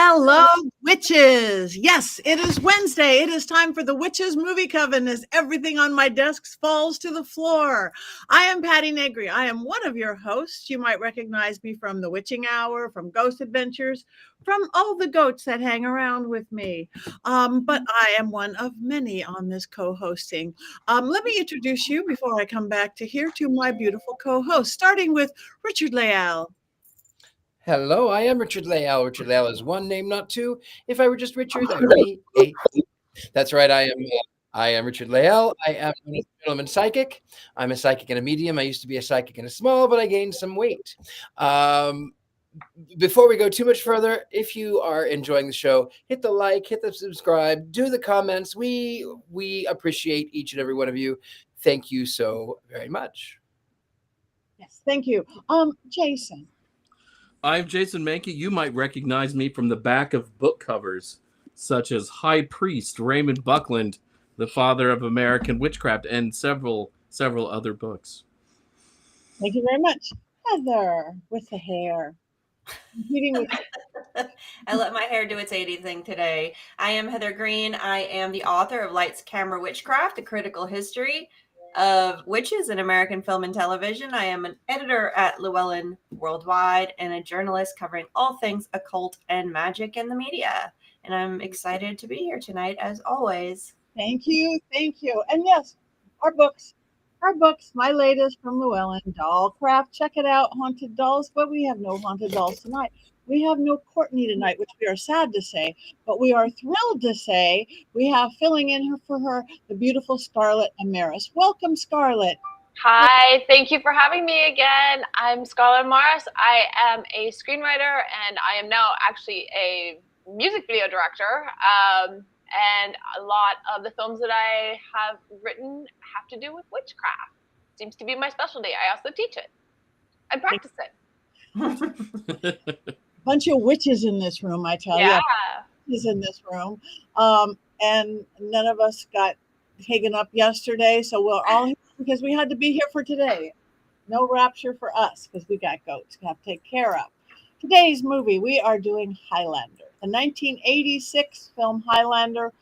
Hello, witches. Yes, it is Wednesday. It is time for the Witches Movie Coven as everything on my desk falls to the floor. I am Patty Negri. I am one of your hosts. You might recognize me from The Witching Hour, from Ghost Adventures, from all the goats that hang around with me. But I am one of many on this co-hosting. Let me introduce you before I come back to here to my beautiful co-host, starting with Richard Leal. Hello, I am Richard Leal. Richard Leal is one name, not two. If I were just Richard, I would be a. That's right. I am Richard Leal. I am a gentleman psychic. I'm a psychic and a medium. I used to be a psychic and a small, but I gained some weight. Before we go too much further, if you are enjoying the show, hit the like, hit the subscribe, do the comments. We appreciate each and every one of you. Thank you so very much. Yes, thank you. Jason. I'm Jason Mankey. You might recognize me from the back of book covers, such as High Priest Raymond Buckland, the father of American witchcraft, and several other books. Thank you very much. Heather with the hair. I let my hair do its 80 thing today. I am Heather Green. I am the author of Lights, Camera, Witchcraft, A Critical History of Witches in American Film and Television. I am an editor at Llewellyn Worldwide and a journalist covering all things occult and magic in the media. And I'm excited to be here tonight, as always. Thank you. Thank you. And yes, our books, my latest from Llewellyn, Dollcraft. Check it out, Haunted Dolls. But we have no Haunted Dolls tonight. We have no Courtney tonight, which we are sad to say, but we are thrilled to say we have filling in for her the beautiful Scarlett Amaris. Welcome, Scarlett. Hi, thank you for having me again. I'm Scarlett Amaris. I am a screenwriter, and I am now actually a music video director. And a lot of the films that I have written have to do with witchcraft. Seems to be my specialty. I also teach it and practice it. Bunch of witches in this room, I tell you. Witches in this room. And none of us got taken up yesterday, so we're all here because we had to be here for today. No rapture for us because we got goats we have to take care of. Today's movie, we are doing Highlander, the 1986 film Highlander. A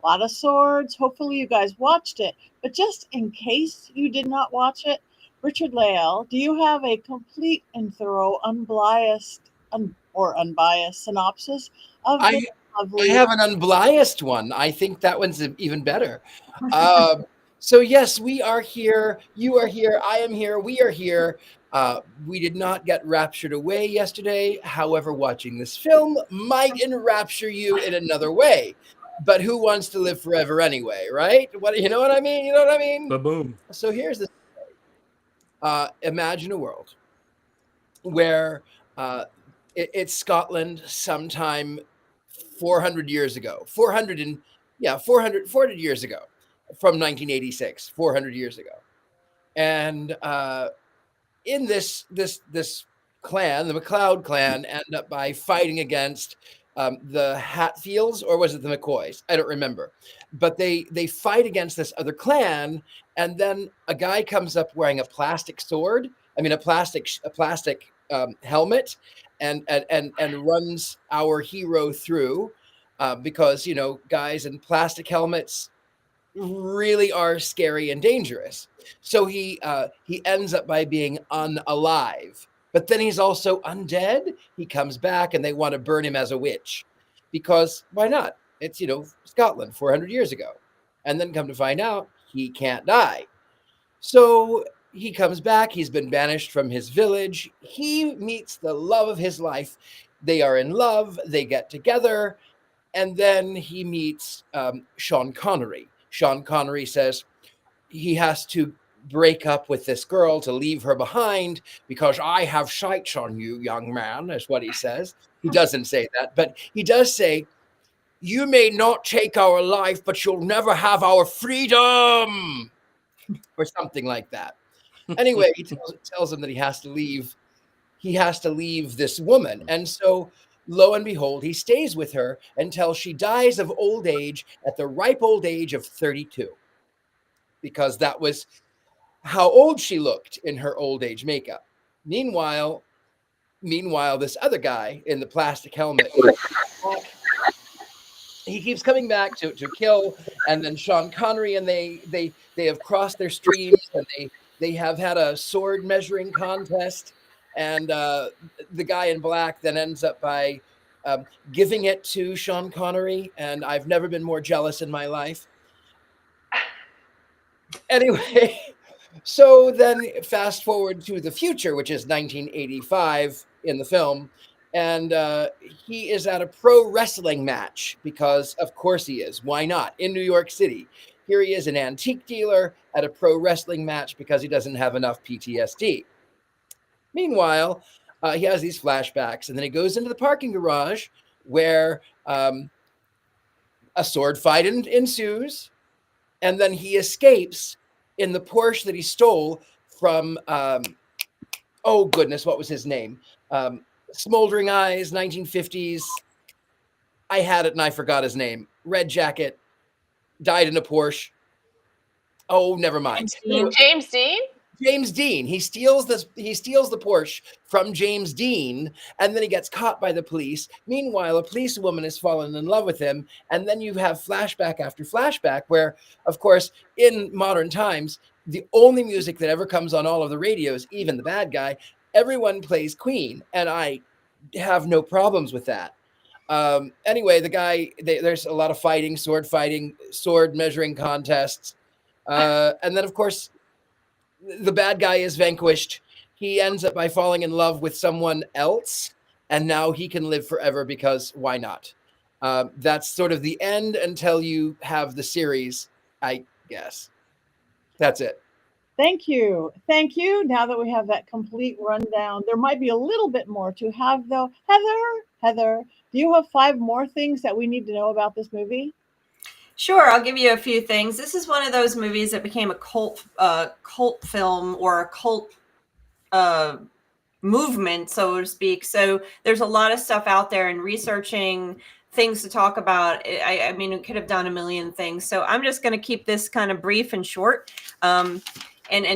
lot of swords. Hopefully you guys watched it, but just in case you did not watch it, Richard Leal, do you have a complete and thorough, unbiased synopsis of I have an unbiased one. I think that one's even better. So yes, we are here. You are here. I am here. We are here. We did not get raptured away yesterday. However, watching this film might enrapture you in another way. But who wants to live forever anyway, right? You know what I mean? You know what I mean? Ba-boom. So here's the story. Imagine a world where it's Scotland sometime 400 years ago. 400 years ago from 1986, 400 years ago. And in this clan, the MacLeod clan, end up by fighting against the Hatfields, or was it the McCoys? I don't remember. But they fight against this other clan, and then a guy comes up wearing a plastic sword. I mean, a plastic helmet, and runs our hero through because guys in plastic helmets really are scary and dangerous. So he ends up by being unalive. But then he's also undead. He comes back and they want to burn him as a witch because why not? It's, Scotland 400 years ago. And then come to find out he can't die. So he comes back. He's been banished from his village. He meets the love of his life. They are in love. They get together. And then he meets Sean Connery. Sean Connery says he has to break up with this girl to leave her behind because I have sights on you, young man, is what he says. He doesn't say that, but he does say, you may not take our life, but you'll never have our freedom, or something like that. Anyway, he tells him that he has to leave. He has to leave this woman. And so lo and behold, he stays with her until she dies of old age at the ripe old age of 32, because that was how old she looked in her old age makeup. Meanwhile, this other guy in the plastic helmet he keeps coming back to kill, and then Sean Connery and they have crossed their streams, and they have had a sword measuring contest, and the guy in black then ends up by giving it to Sean Connery, and I've never been more jealous in my life. Anyway, so then fast forward to the future, which is 1985 in the film, and he is at a pro wrestling match because, of course, he is. Why not? In New York City. Here he is, an antique dealer at a pro wrestling match because he doesn't have enough PTSD. Meanwhile, he has these flashbacks, and then he goes into the parking garage where a sword fight ensues, and then he escapes in the Porsche that he stole from, oh goodness, what was his name? Smoldering Eyes, 1950s. I had it and I forgot his name. Red jacket, died in a Porsche. Oh, never mind. James Dean? James Dean. He steals the Porsche from James Dean, and then he gets caught by the police. Meanwhile, a policewoman has fallen in love with him, and then you have flashback after flashback where, of course, in modern times, the only music that ever comes on all of the radios, even the bad guy, everyone plays Queen, and I have no problems with that. Anyway, the guy, there's a lot of fighting, sword measuring contests, and then, of course, the bad guy is vanquished. He ends up by falling in love with someone else, and now he can live forever because why not? That's sort of the end until you have the series, I guess. That's it. Thank you. Thank you. Now that we have that complete rundown, there might be a little bit more to have, though. Heather, do you have 5 more things that we need to know about this movie? Sure, I'll give you a few things. This is one of those movies that became a cult film or a cult movement, so to speak. So there's a lot of stuff out there, and researching things to talk about. I mean, we could have done a million things. So I'm just going to keep this kind of brief and short. And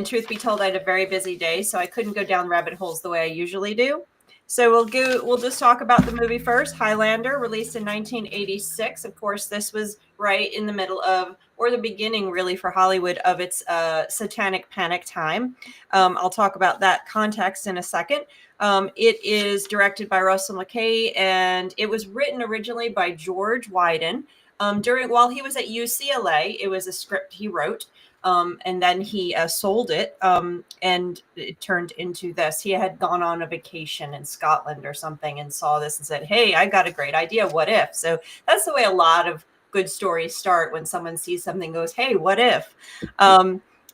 truth be told, I had a very busy day, so I couldn't go down rabbit holes the way I usually do. So we'll just talk about the movie first. Highlander, released in 1986. Of course, this was right in the middle of, or the beginning really for Hollywood, of its satanic panic time. I'll talk about that context in a second. It is directed by Russell McKay, and it was written originally by George Wyden. While he was at UCLA, it was a script he wrote. And then he sold it, and it turned into this. He had gone on a vacation in Scotland or something and saw this and said, hey, I got a great idea. What if? So that's the way a lot of good stories start, when someone sees something and goes, hey, what if?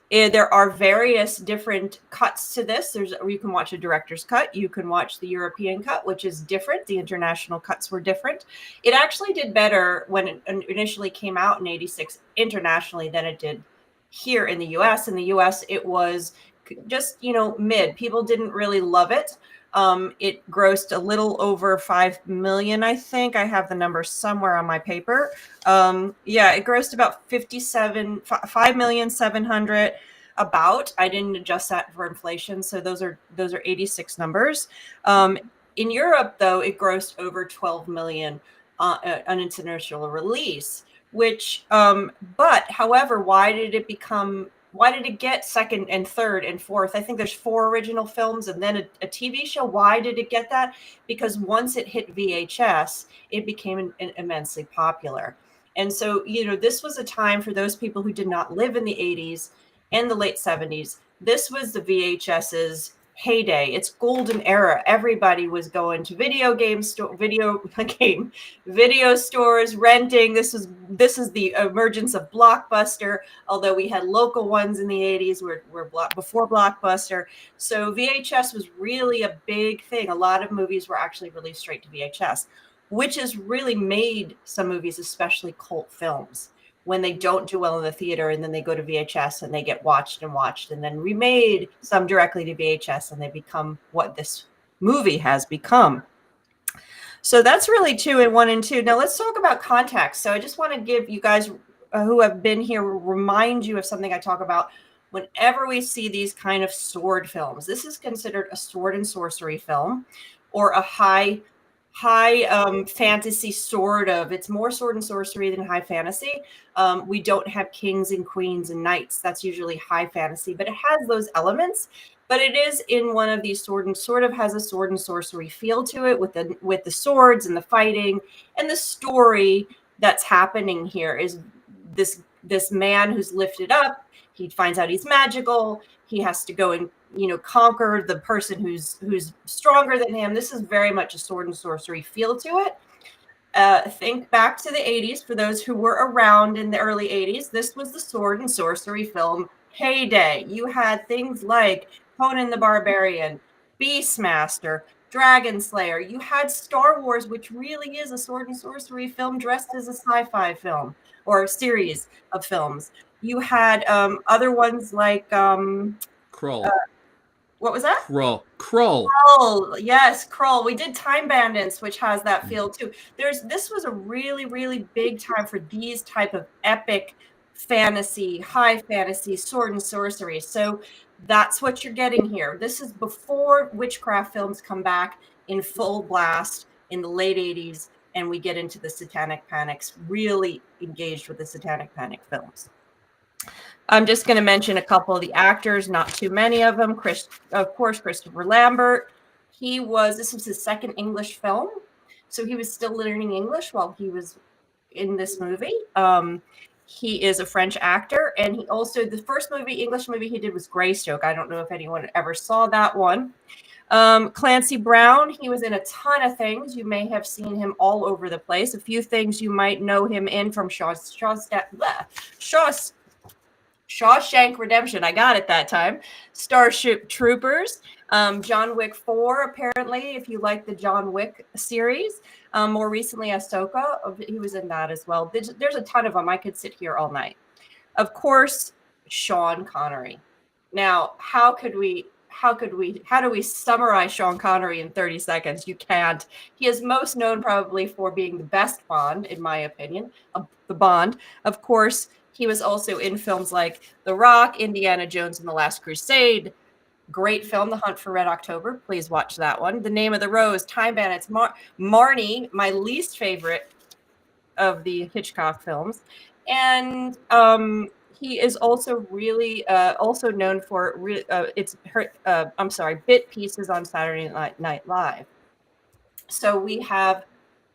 There are various different cuts to this. You can watch a director's cut. You can watch the European cut, which is different. The international cuts were different. It actually did better when it initially came out in 86 internationally than it did here in the US. In the US, it was just, mid. People didn't really love it. It grossed a little over 5 million, I think. I have the number somewhere on my paper. It grossed about 5,700,000 about. I didn't adjust that for inflation, so those are 86 numbers. In Europe, though, it grossed over 12 million on international release. However, why did it get second and third and fourth? I think there's 4 original films and then a TV show. Why did it get that? Because once it hit VHS, it became immensely popular. And so, this was a time for those people who did not live in the 80s and the late 70s. This was the VHS's heyday, its golden era. Everybody was going to video stores, renting. This is the emergence of Blockbuster, although we had local ones in the 80s were before Blockbuster. So VHS was really a big thing. A lot of movies were actually released straight to VHS, which has really made some movies, especially cult films, when they don't do well in the theater and then they go to VHS and they get watched and then remade, some directly to VHS, and they become what this movie has become. So that's really 2 and 1 and 2. Now let's talk about context. So I just want to give you guys who have been here, remind you of something I talk about whenever we see these kind of sword films. This is considered a sword and sorcery film, or a high high fantasy sort of. It's more sword and sorcery than high fantasy. We don't have kings and queens and knights. That's usually high fantasy, but it has those elements. But it is in one of these sort of has a sword and sorcery feel to it with the swords and the fighting and the story that's happening here is this man who's lifted up. He finds out he's magical. He has to go and conquer the person who's stronger than him. This is very much a sword and sorcery feel to it. Think back to the 80s. For those who were around in the early 80s, this was the sword and sorcery film heyday. You had things like Conan the Barbarian, Beastmaster, Dragon Slayer. You had Star Wars, which really is a sword and sorcery film dressed as a sci-fi film or a series of films. You had other ones like Krull. What was that? Krull. Krull. Yes, Krull. We did Time Bandits, which has that feel too. This was a really, really big time for these type of epic fantasy, high fantasy, sword and sorcery. So that's what you're getting here. This is before witchcraft films come back in full blast in the late 80s, and we get into the Satanic Panics, really engaged with the Satanic Panic films. I'm just going to mention a couple of the actors, not too many of them. Of course, Christopher Lambert. This was his second English film. So he was still learning English while he was in this movie. He is a French actor. And he also, the first English movie he did was Greystoke. I don't know if anyone ever saw that one. Clancy Brown, he was in a ton of things. You may have seen him all over the place. A few things you might know him in from Shawshank Redemption. I got it that time. Starship Troopers. John Wick 4, apparently, if you like the John Wick series. More recently, Ahsoka. He was in that as well. There's a ton of them. I could sit here all night. Of course, Sean Connery. Now, how do we summarize Sean Connery in 30 seconds? You can't. He is most known probably for being the best Bond, in my opinion, the Bond. Of course, he was also in films like The Rock, Indiana Jones and the Last Crusade. Great film, The Hunt for Red October. Please watch that one. The Name of the Rose, Time Bandits, Marnie, my least favorite of the Hitchcock films. And he is also really also known for bit pieces on Saturday Night Live. So we have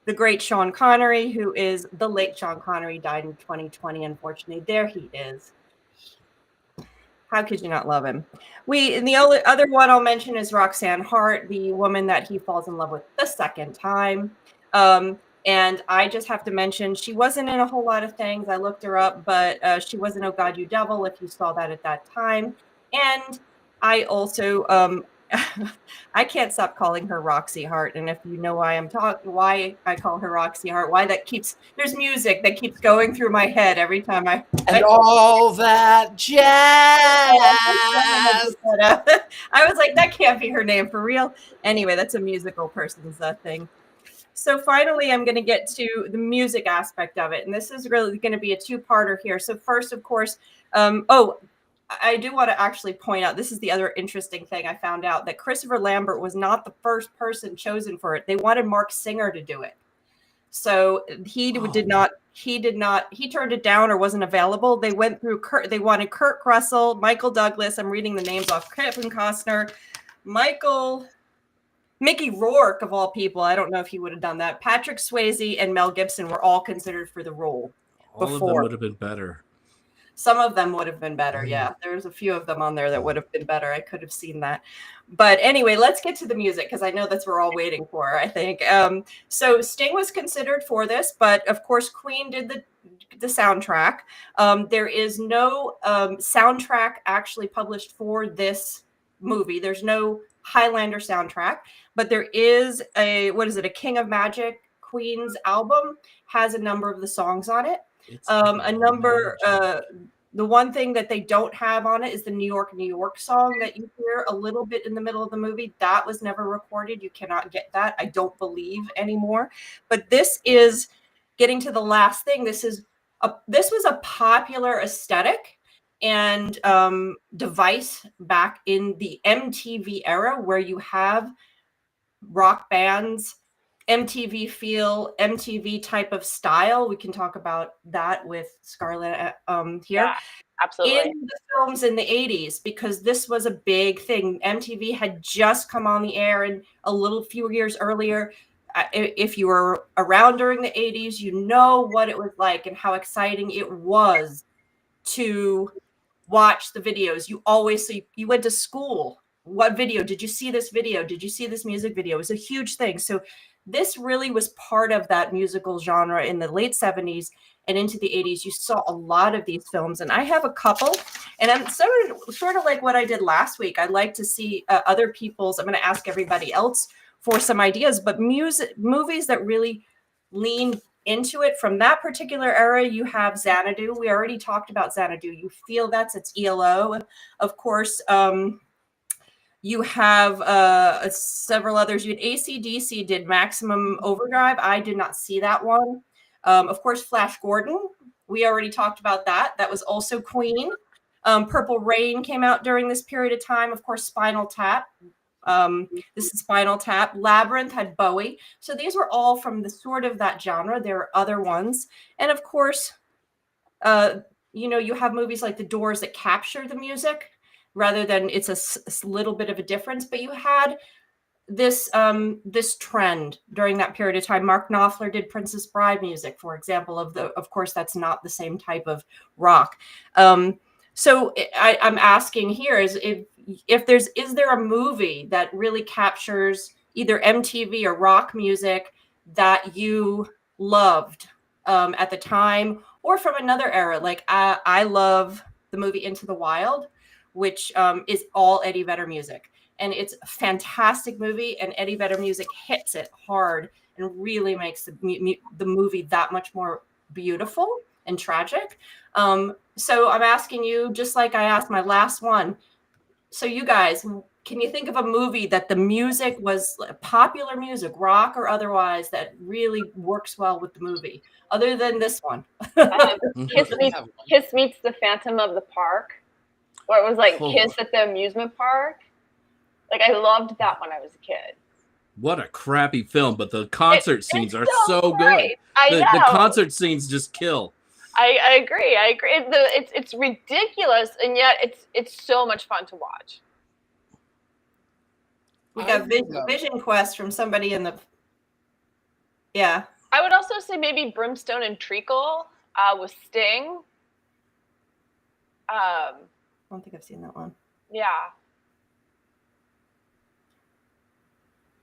the great Sean Connery, who is the late Sean Connery, died in 2020, unfortunately. There he is. How could you not love him? And the only other one I'll mention is Roxanne Hart, the woman that he falls in love with the second time. And I just have to mention, she wasn't in a whole lot of things. I looked her up, but she was in Oh God, You Devil, if you saw that at that time. And I also, I can't stop calling her Roxy Hart. And if you know why why I call her Roxy Hart, there's music that keeps going through my head every time all that jazz. I was like, that can't be her name for real. Anyway, that's a musical person's thing. So finally, I'm going to get to the music aspect of it. And this is really going to be a two-parter here. So first, of course, I do want to actually point out, this is the other interesting thing I found out, that Christopher Lambert was not the first person chosen for it. They wanted Mark Singer to do it. So he turned it down or wasn't available. They went through they wanted Kurt Russell, Michael Douglas. I'm reading the names off. Kevin Costner, Mickey Rourke, of all people. I don't know if he would have done that. Patrick Swayze and Mel Gibson were all considered for the role. All of them would have been better. Some of them would have been better. Yeah, there's a few of them on there that would have been better. I could have seen that. But anyway, let's get to the music because I know that's what we're all waiting for, I think. So Sting was considered for this, but of course Queen did the soundtrack. There is no soundtrack actually published for this movie. There's no Highlander soundtrack, but there is a King of Magic Queen's album, has a number of the songs on it. The one thing that they don't have on it is the New York, New York song that you hear a little bit in the middle of the movie. That was never recorded. You cannot get that, I don't believe, anymore. But this is getting to the last thing. This was a popular aesthetic and device back in the MTV era, where you have rock bands MTV feel, MTV type of style. We can talk about that with Scarlett here. Yeah, absolutely. In the films in the 80s, because this was a big thing. MTV had just come on the air, and a few years earlier. If you were around during the 80s, you know what it was like and how exciting it was to watch the videos. You went to school. What video? Did you see this video? Did you see this music video? It was a huge thing. So this really was part of that musical genre in the late 70s and into the 80s. You saw a lot of these films, and I have a couple. And I'm sort of like what I did last week. I'd like to see other people's. I'm going to ask everybody else for some ideas, but movies that really lean into it from that particular era. You have Xanadu. We already talked about Xanadu. You feel that's its ELO, of course. You have several others. You had AC/DC did Maximum Overdrive. I did not see that one. Of course, Flash Gordon. We already talked about that. That was also Queen. Purple Rain came out during this period of time. Of course, Spinal Tap. This is Spinal Tap. Labyrinth had Bowie. So these were all from the sort of that genre. There are other ones. And of course, you have movies like The Doors that capture the music rather than it's a little bit of a difference. But you had this trend during that period of time. Mark Knopfler did Princess Bride music, for example. Of course, that's not the same type of rock. So I'm asking here is there a movie that really captures either MTV or rock music that you loved at the time, or from another era? Like I love the movie Into the Wild, which is all Eddie Vedder music, and it's a fantastic movie. And Eddie Vedder music hits it hard and really makes the movie that much more beautiful and tragic. So I'm asking you, just like I asked my last one. So you guys, can you think of a movie that the music was popular music, rock or otherwise, that really works well with the movie, other than this one? Kiss Meets the Phantom of the Park, where it was like Kiss at the amusement park. Like, I loved that when I was a kid. What a crappy film, but the concert scenes are so great. Good. The concert scenes just kill. I agree. It's ridiculous, and yet it's so much fun to watch. We got Vision Quest from somebody in the. Yeah. I would also say maybe Brimstone and Treacle with Sting. I don't think I've seen that one. Yeah.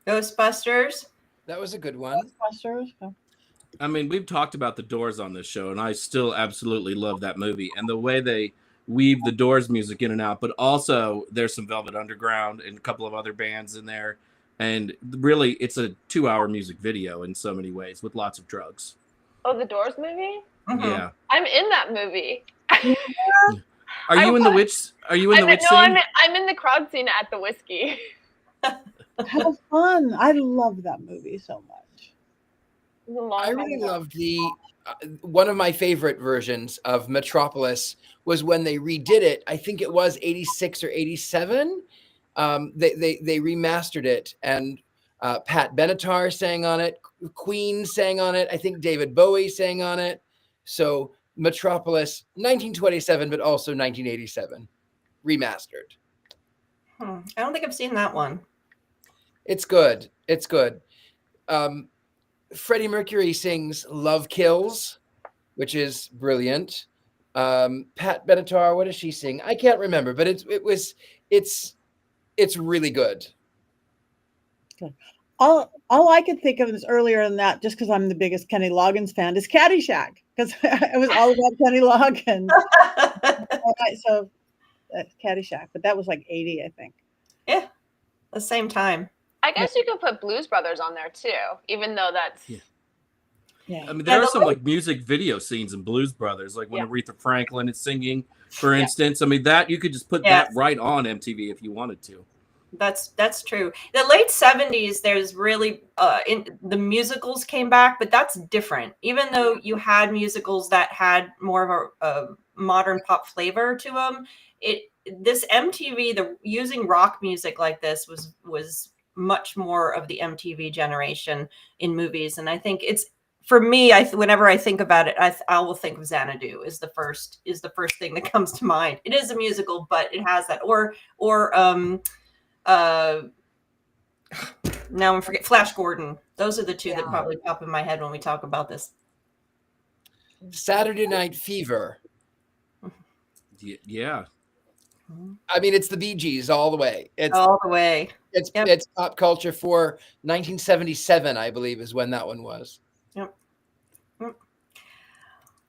Ghostbusters. That was a good one. Ghostbusters. Oh. I mean, we've talked about The Doors on this show, and I still absolutely love that movie. And the way they weave the Doors music in and out, but also there's some Velvet Underground and a couple of other bands in there. And really, it's a 2-hour music video in so many ways with lots of drugs. Oh, the Doors movie? Mm-hmm. Yeah. I'm in that movie. Are you in the witch scene? I'm in the crowd scene at the whiskey. How fun. I love that movie so much. I really loved one of my favorite versions of Metropolis was when they redid it. I think it was 86 or 87. They remastered it, and Pat Benatar sang on it. Queen sang on it. I think David Bowie sang on it. So Metropolis, 1927, but also 1987, remastered. I don't think I've seen that one. It's good. It's good. Freddie Mercury sings Love Kills, which is brilliant. Pat Benatar, what does she sing? I can't remember, but it's really good. Okay. All I could think of is earlier than that, just because I'm the biggest Kenny Loggins fan, is Caddyshack, because it was all about Kenny Loggins. So Caddyshack, but that was like 80, I think. Yeah, the same time. I guess you could put Blues Brothers on there too, even though that's. Yeah. I mean, there are some like music video scenes in Blues Brothers, like when Aretha Franklin is singing, for instance. I mean, that you could just put that right on MTV if you wanted to. That's true. The late 70s, there's really the musicals came back, but that's different. Even though you had musicals that had more of a modern pop flavor to them, this MTV, using rock music like this was much more of the MTV generation in movies. And I think it's, for me, whenever I think about it, I will think of Xanadu is the first thing that comes to mind. It is a musical, but it has that, or now I'm forgetting, Flash Gordon. Those are the two that probably pop in my head when we talk about this. Saturday Night Fever. Yeah. I mean, it's the Bee Gees all the way. It's all the way. It's pop culture for 1977, I believe, is when that one was. Yep.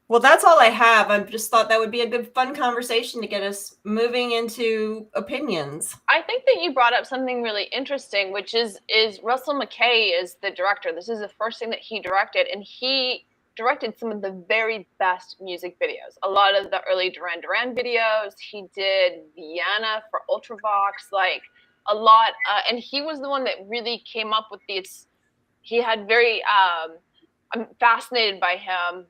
Well, that's all I have. I just thought that would be a good, fun conversation to get us moving into opinions. I think that you brought up something really interesting, which is Russell McKay is the director. This is the first thing that he directed, and he directed some of the very best music videos. A lot of the early Duran Duran videos. He did Vienna for Ultravox, like a lot. And he was the one that really came up with these. He had very, I'm fascinated by him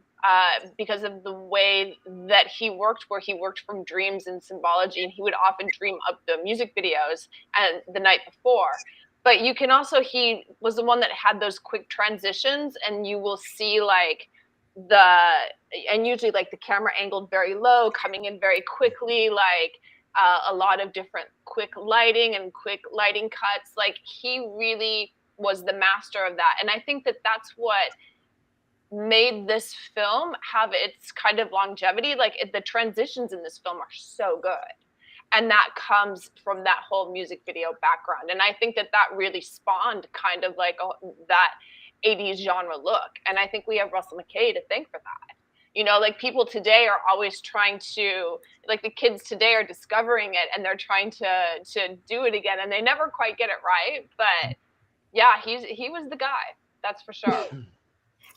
because of the way that he worked, where he worked from dreams and symbology, and he would often dream up the music videos and the night before. But you can also, he was the one that had those quick transitions, and you will see like and usually like the camera angled very low, coming in very quickly, like a lot of different quick lighting and quick lighting cuts. Like he really was the master of that. And I think that that's what made this film have its kind of longevity. Like the transitions in this film are so good. And that comes from that whole music video background. And I think that that really spawned kind of like that 80s genre look. And I think we have Russell McKay to thank for that. You know, like people today are always trying to, like the kids today are discovering it and they're trying to do it again. And they never quite get it right. But yeah, he was the guy. That's for sure.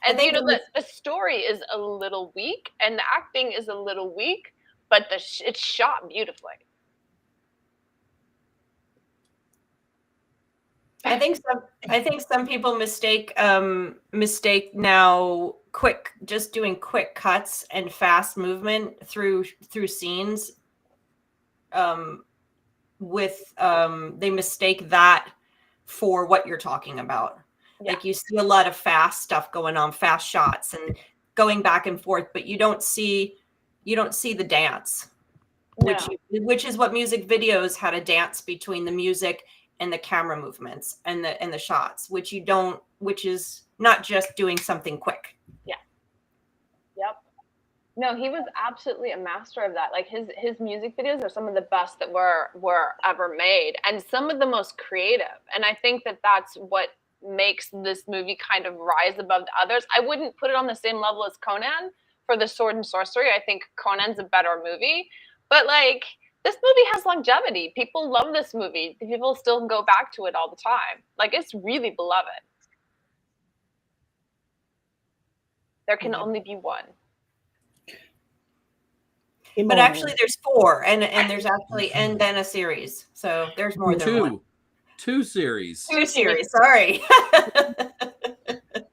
And you know, the story is a little weak and the acting is a little weak, but it's shot beautifully. I think some people mistake now just doing quick cuts and fast movement through scenes they mistake that for what you're talking about. Yeah. Like you see a lot of fast stuff going on, fast shots and going back and forth, but you don't see the dance. No. Which is what music videos had, a dance between the music and the camera movements and the shots, which is not just doing something quick. Yeah. Yep. No, he was absolutely a master of that. Like his music videos are some of the best that were ever made, and some of the most creative. And I think that that's what makes this movie kind of rise above the others. I wouldn't put it on the same level as Conan for the sword and sorcery. I think Conan's a better movie, but like this movie has longevity. People love this movie. People still go back to it all the time. Like it's really beloved. There can only be one. But actually there's 4 and there's actually, and then a series. So there's more than 1. 2 series. 2 series, sorry.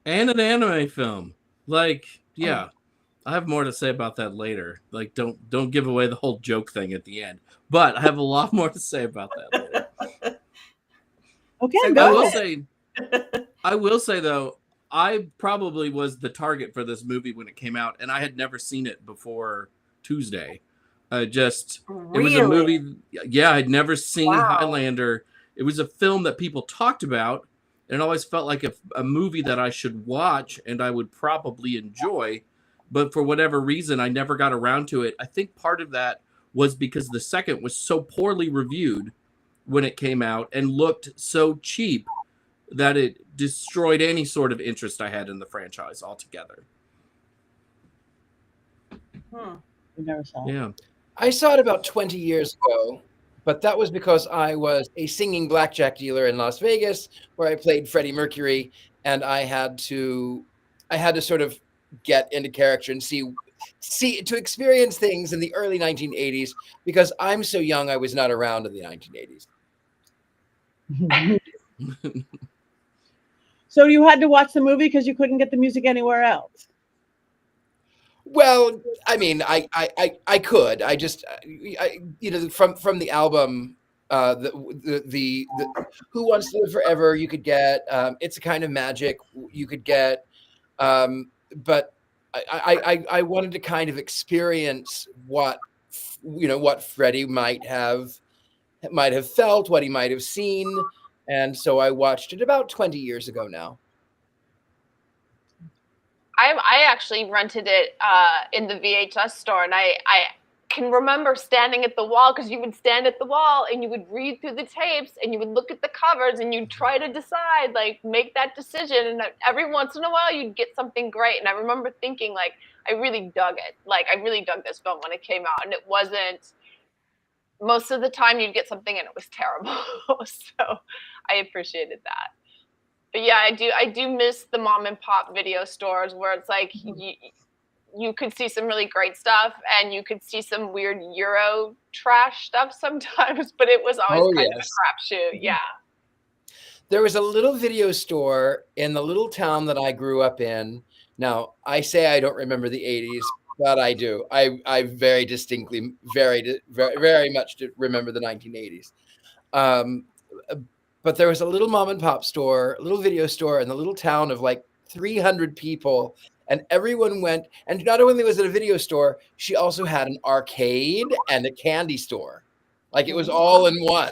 And an anime film. Like, yeah. I have more to say about that later. Like, don't give away the whole joke thing at the end. But I have a lot more to say about that later. Okay, I will say though, I probably was the target for this movie when it came out, and I had never seen it before Tuesday. Really? It was a movie. Yeah, I'd never seen Highlander. It was a film that people talked about, and it always felt like a movie that I should watch and I would probably enjoy. But for whatever reason, I never got around to it. I think part of that was because the second was so poorly reviewed when it came out and looked so cheap that it destroyed any sort of interest I had in the franchise altogether. You never saw it. Yeah. I saw it about 20 years ago, but that was because I was a singing blackjack dealer in Las Vegas where I played Freddie Mercury, and I had to sort of get into character and see to experience things in the early 1980s, because I'm so young I was not around in the 1980s. So you had to watch the movie because you couldn't get the music anywhere else? Well, I mean, I could. I just, from the album the Who Wants to Live Forever. You could get It's a Kind of Magic. You could get, but I wanted to kind of experience what Freddie might have felt, what he might have seen, and so I watched it about 20 years ago now. I actually rented it in the VHS store, and I can remember standing at the wall, because you would stand at the wall and you would read through the tapes and you would look at the covers and you'd try to decide, like, make that decision. And every once in a while you'd get something great. And I remember thinking, like, I really dug it. Like, I really dug this film when it came out. And it wasn't, most of the time you'd get something and it was terrible. So I appreciated that. But yeah, I do miss the mom and pop video stores where it's like, you could see some really great stuff and you could see some weird Euro trash stuff sometimes, but it was always kind of a crapshoot. Yeah. There was a little video store in the little town that I grew up in. Now, I say I don't remember the 80s, but I do. I very distinctly, very much remember the 1980s. But there was a little mom and pop store, a little video store in the little town of like 300 people. And everyone went, and not only was it a video store, she also had an arcade and a candy store. Like, it was all in one.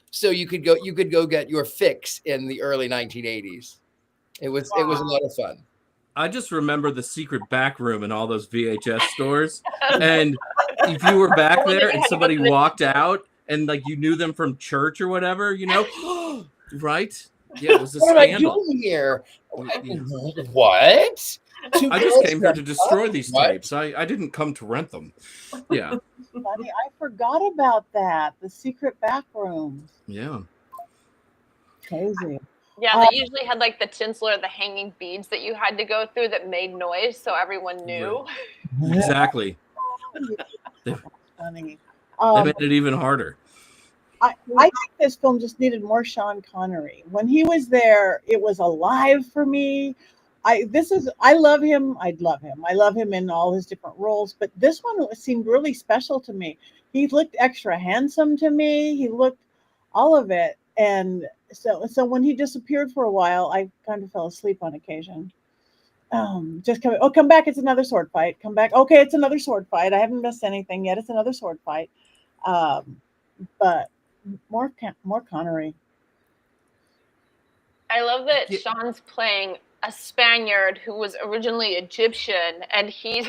So you could go get your fix in the early 1980s. It was a lot of fun. I just remember the secret back room in all those VHS stores. And if you were back there and somebody walked out and like you knew them from church or whatever, right? Yeah, it was a scandal. What am I doing here? What? I just came here to destroy these tapes. I didn't come to rent them. Yeah. Buddy, I forgot about that. The secret back rooms. Yeah. Crazy. Yeah, they usually had like the tinsel or the hanging beads that you had to go through that made noise, so everyone knew. Right. Exactly. Funny. They made it even harder. I think this film just needed more Sean Connery. When he was there, it was alive for me. I love him. I love him in all his different roles, but this one seemed really special to me. He looked extra handsome to me. He looked all of it. And so when he disappeared for a while, I kind of fell asleep on occasion. Come back. It's another sword fight. Come back. Okay. It's another sword fight. I haven't missed anything yet. It's another sword fight. But more Connery. I love that Sean's playing a Spaniard who was originally Egyptian, and he's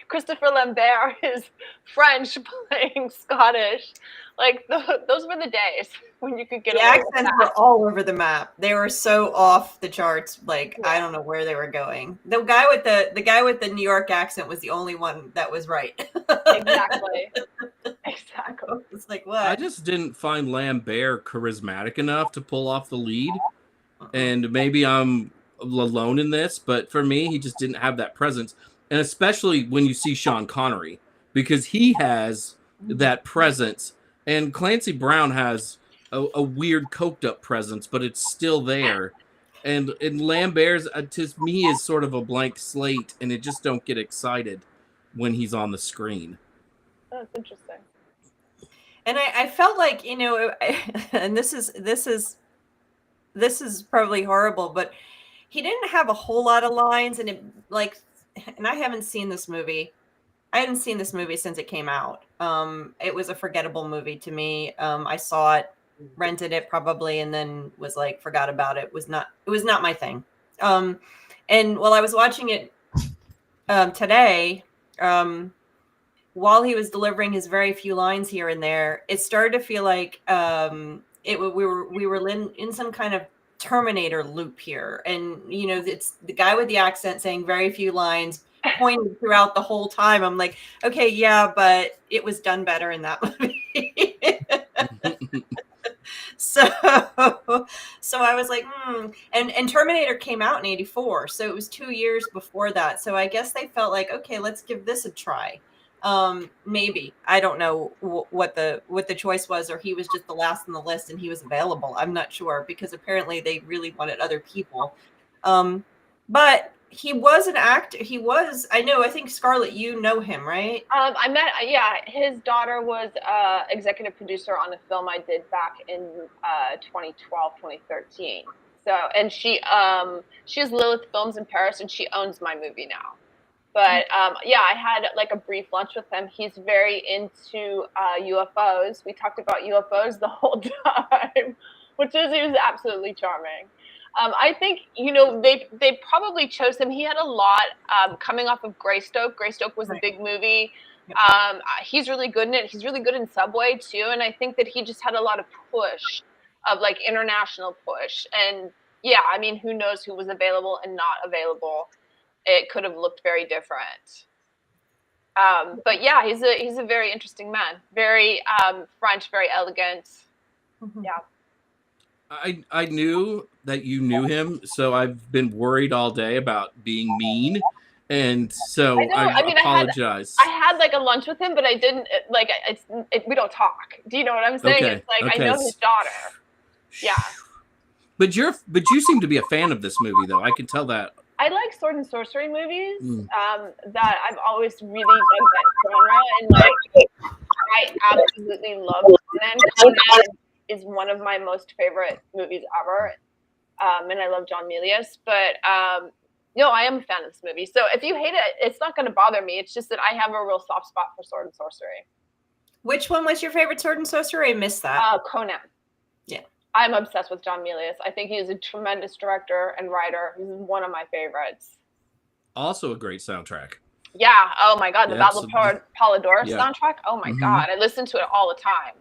Christopher Lambert is French playing Scottish. Like, those were the days when you could get the accents were all over the map. They were so off the charts. Like, I don't know where they were going. The guy with the New York accent was the only one that was right. Exactly. It's like, what? I just didn't find Lambert charismatic enough to pull off the lead. And maybe I'm alone in this, but for me, he just didn't have that presence. And especially when you see Sean Connery, because he has that presence. And Clancy Brown has a weird coked up presence, but it's still there. And Lambert's, to me, is sort of a blank slate, and it just don't get excited when he's on the screen. That's interesting. And I felt like, and this is probably horrible, but he didn't have a whole lot of lines, and I haven't seen this movie. I hadn't seen this movie since it came out. It was a forgettable movie to me. I saw it, rented it probably, and then was like, forgot about it. It was not my thing. And while I was watching it today, while he was delivering his very few lines here and there, it started to feel like we were in some kind of Terminator loop here. And it's the guy with the accent saying very few lines, pointing throughout the whole time. I'm like, okay, yeah, but it was done better in that movie. So I was like, and Terminator came out in 1984, so it was 2 years before that. So I guess they felt like, okay, let's give this a try. Maybe, I don't know what the choice was, or he was just the last on the list and he was available. I'm not sure, because apparently they really wanted other people. But he was an actor. I think Scarlett, you know him, right? His daughter was executive producer on a film I did back in 2012, 2013. So, and she has Lilith Films in Paris, and she owns my movie now. But I had like a brief lunch with him. He's very into UFOs. We talked about UFOs the whole time, he was absolutely charming. I think, they probably chose him. He had a lot coming off of Greystoke. Greystoke was a big movie. He's really good in it. He's really good in Subway too. And I think that he just had a lot of push of like international push. And yeah, I mean, who knows who was available and not available. It could have looked very different. But yeah, he's a very interesting man. Very French, very elegant. Mm-hmm. Yeah. I knew that you knew him, so I've been worried all day about being mean, and so I apologize. I had like a lunch with him, but I didn't we don't talk. Do you know what I'm saying? Okay, It's like I know his daughter. Yeah. But you seem to be a fan of this movie, though. I can tell that. I like sword and sorcery movies. That I've always really dug that genre, and like I absolutely love Conan. Conan is one of my most favorite movies ever, and I love John Milius. But I am a fan of this movie. So if you hate it, it's not going to bother me. It's just that I have a real soft spot for sword and sorcery. Which one was your favorite sword and sorcery? I missed that. Conan. Yeah. I'm obsessed with John Milius. I think he's a tremendous director and writer. He's one of my favorites. Also a great soundtrack. Yeah. Oh my God. The Battle of Polydorus soundtrack. Oh my God. I listen to it all the time.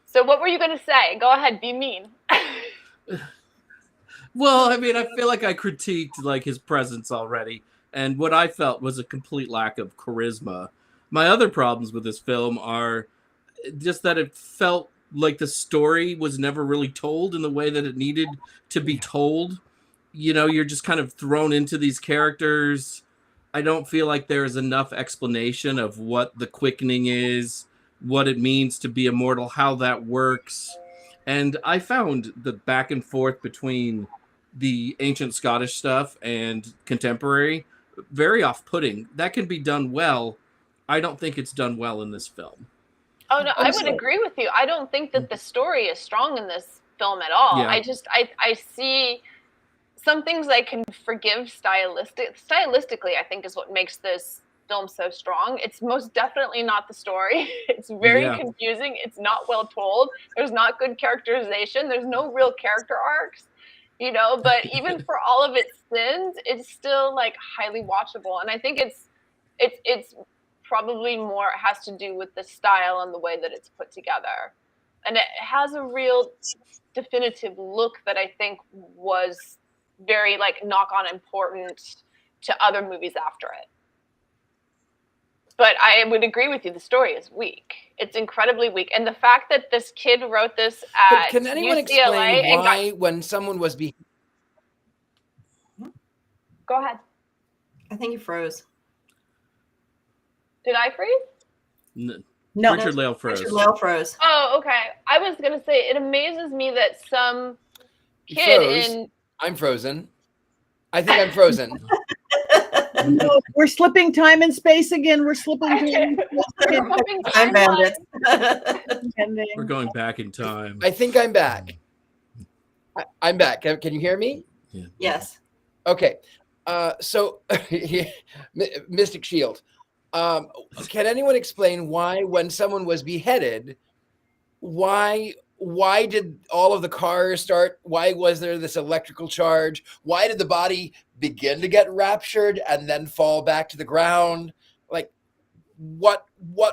So what were you going to say? Go ahead. Be mean. Well, I mean, I feel like I critiqued like his presence already. And what I felt was a complete lack of charisma. My other problems with this film are just that it felt like the story was never really told in the way that it needed to be told. You're just kind of thrown into these characters. I don't feel like there's enough explanation of what the quickening is, what it means to be immortal, how that works. And I found the back and forth between the ancient Scottish stuff and contemporary very off-putting. That can be done well. I don't think it's done well in this film. Oh, no, I would agree with you. I don't think that the story is strong in this film at all. Yeah. I see some things I can forgive stylistically, I think is what makes this film so strong. It's most definitely not the story. It's very confusing. It's not well told. There's not good characterization. There's no real character arcs, but even for all of its sins, it's still like highly watchable. And I think it's probably more has to do with the style and the way that it's put together. And it has a real definitive look that I think was very like knock-on important to other movies after it. But I would agree with you. The story is weak. It's incredibly weak. And the fact that this kid wrote this at Can anyone UCLA explain why when someone was Go ahead. I think you froze. Did I freeze? No. Richard Lale froze. Richard Lale froze. Oh, okay. I was going to say, it amazes me that some kid I'm frozen. I think I'm frozen. No, we're slipping time and space again. We're slipping time. I'm bandits. We're going back in time. I think I'm back. I'm back. Can you hear me? Yeah. Yes. Okay. So, Mystic Shield. Can anyone explain why, when someone was beheaded, why did all of the cars start? Why was there this electrical charge? Why did the body begin to get raptured and then fall back to the ground? Like, what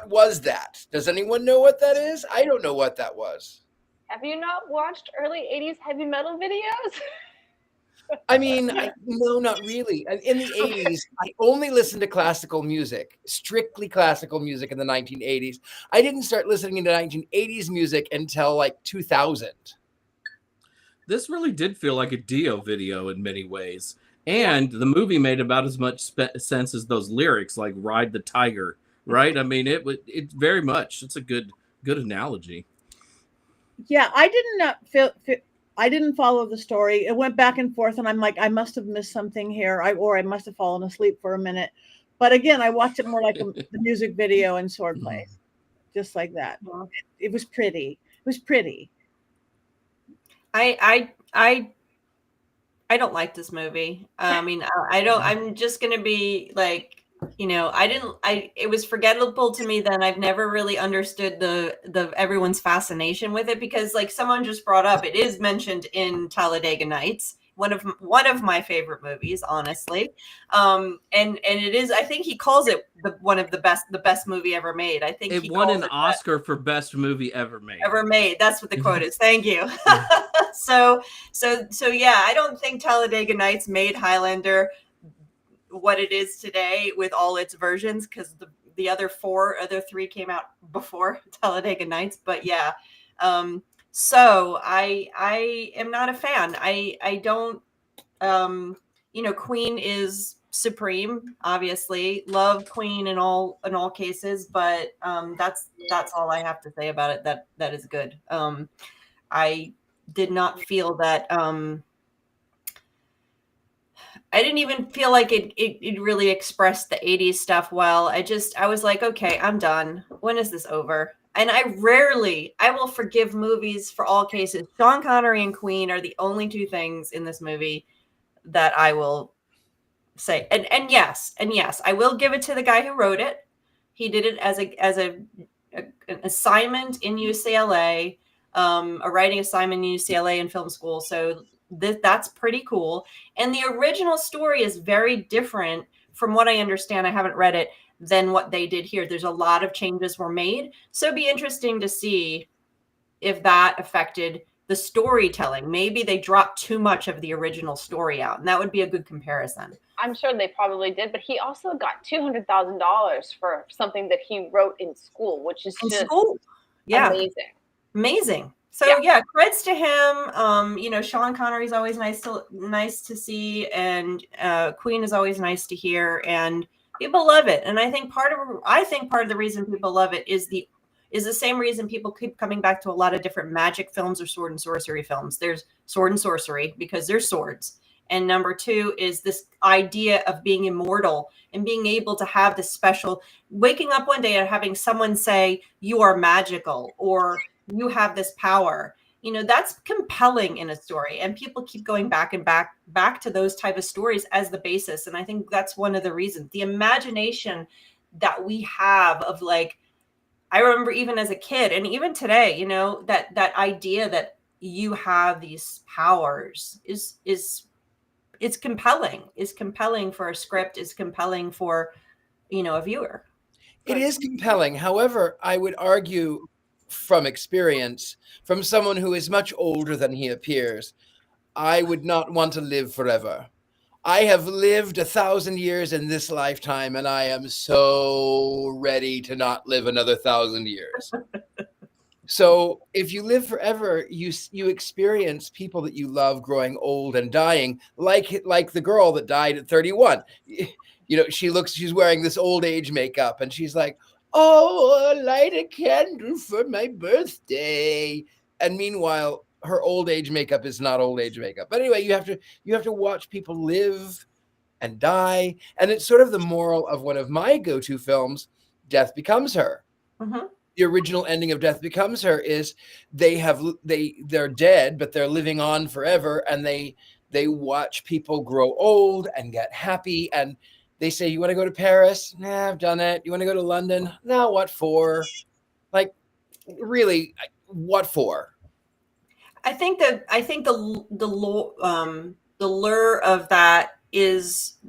was that? Does anyone know what that is? I don't know what that was. Have you not watched early 80s heavy metal videos? I mean, no, not really. In the 80s, I only listened to classical music, strictly classical music in the 1980s. I didn't start listening to 1980s music until like 2000. This really did feel like a Dio video in many ways. And the movie made about as much sense as those lyrics, like Ride the Tiger, right? I mean, it very much, it's a good analogy. Yeah, I did not feel I didn't follow the story. It went back and forth, and I'm like, I must have missed something here, or I must have fallen asleep for a minute. But again, I watched it more like the music video and sword plays, just like that. It was pretty. It was pretty. I don't like this movie. I mean, I don't. I'm just gonna be like, it was forgettable to me then. I've never really understood the everyone's fascination with it, because like someone just brought up, it is mentioned in Talladega Nights, one of my favorite movies, honestly. And it is, I think he calls it one of the best movie ever made. I think it won an Oscar for best movie ever made. That's what the quote is. Thank you. So yeah, I don't think Talladega Nights made Highlander what it is today with all its versions, because the other three came out before Talladega Nights. But yeah, so I am not a fan. I don't, Queen is supreme, obviously. Love Queen in all cases, but that's all I have to say about it. That is good. I did not feel that I didn't even feel like it really expressed the 80s stuff well. I was like, okay, I'm done. When is this over? And I will forgive movies for all cases. Sean Connery and Queen are the only two things in this movie that I will say. And yes, I will give it to the guy who wrote it. He did it as an assignment in UCLA, a writing assignment in UCLA in film school. So that's pretty cool. And the original story is very different from what I understand. I haven't read it, than what they did here. There's a lot of changes were made. So it'd be interesting to see if that affected the storytelling. Maybe they dropped too much of the original story out, and that would be a good comparison. I'm sure they probably did, but he also got $200,000 for something that he wrote in school, which is just amazing. So yeah, creds to him. Sean Connery's always nice to see, and Queen is always nice to hear, and people love it. And I think part of the reason people love it is the same reason people keep coming back to a lot of different magic films or sword and sorcery films. There's sword and sorcery because there's swords. And number two is this idea of being immortal and being able to have this special, waking up one day and having someone say, you are magical, or you have this power. That's compelling in a story. And people keep going back and back to those type of stories as the basis. And I think that's one of the reasons. The imagination that we have of, like, I remember even as a kid and even today, that idea that you have these powers is compelling for a script, is compelling for, a viewer. It is compelling. However, I would argue from experience, from someone who is much older than he appears, I would not want to live forever. I have lived 1,000 years in this lifetime, and I am so ready to not live another 1,000 years. So if you live forever, you experience people that you love growing old and dying, like the girl that died at 31. She's wearing this old age makeup, and she's like, oh, light a candle for my birthday. And meanwhile, her old age makeup is not old age makeup. But anyway, you have to watch people live and die. And it's sort of the moral of one of my go-to films, Death Becomes Her. Mm-hmm. The original ending of Death Becomes Her is they're dead, but they're living on forever. And they watch people grow old and get happy. And they say, you want to go to Paris? Nah, I've done it. You want to go to London? No, what for? Like, really, what for? I think the lure of that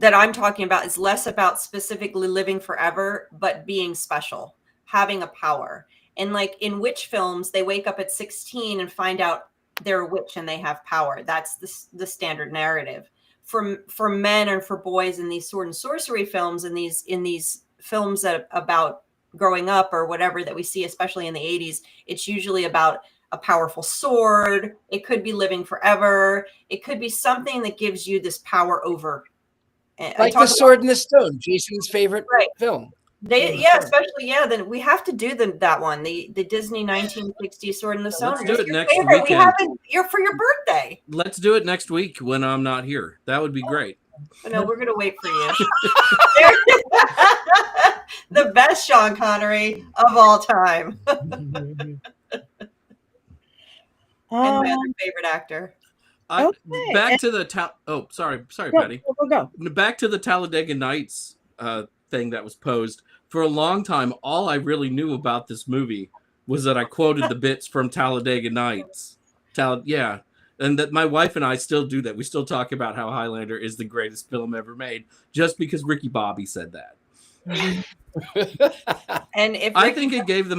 I'm talking about is less about specifically living forever, but being special, having a power. And like in witch films, they wake up at 16 and find out they're a witch and they have power. That's the standard narrative. For men and for boys in these sword and sorcery films, in these films that about growing up or whatever that we see, especially in the 80s, it's usually about a powerful sword. It could be living forever. It could be something that gives you this power over. Like The Sword and the Stone, Jason's favorite film. Especially then we have to do that one, the Disney 1960s Sword in the Stone. Let's do it next weekend. We have it for your birthday. Let's do it next week when I'm not here. That would be great. No, we're gonna wait for you. The best Sean Connery of all time, and my other favorite actor. Back to the sorry, Patty. Go. Back to the Talladega Nights thing that was posed. For a long time, all I really knew about this movie was that I quoted the bits from Talladega Nights. And that my wife and I still do that. We still talk about how Highlander is the greatest film ever made, just because Ricky Bobby said that. And I think it gave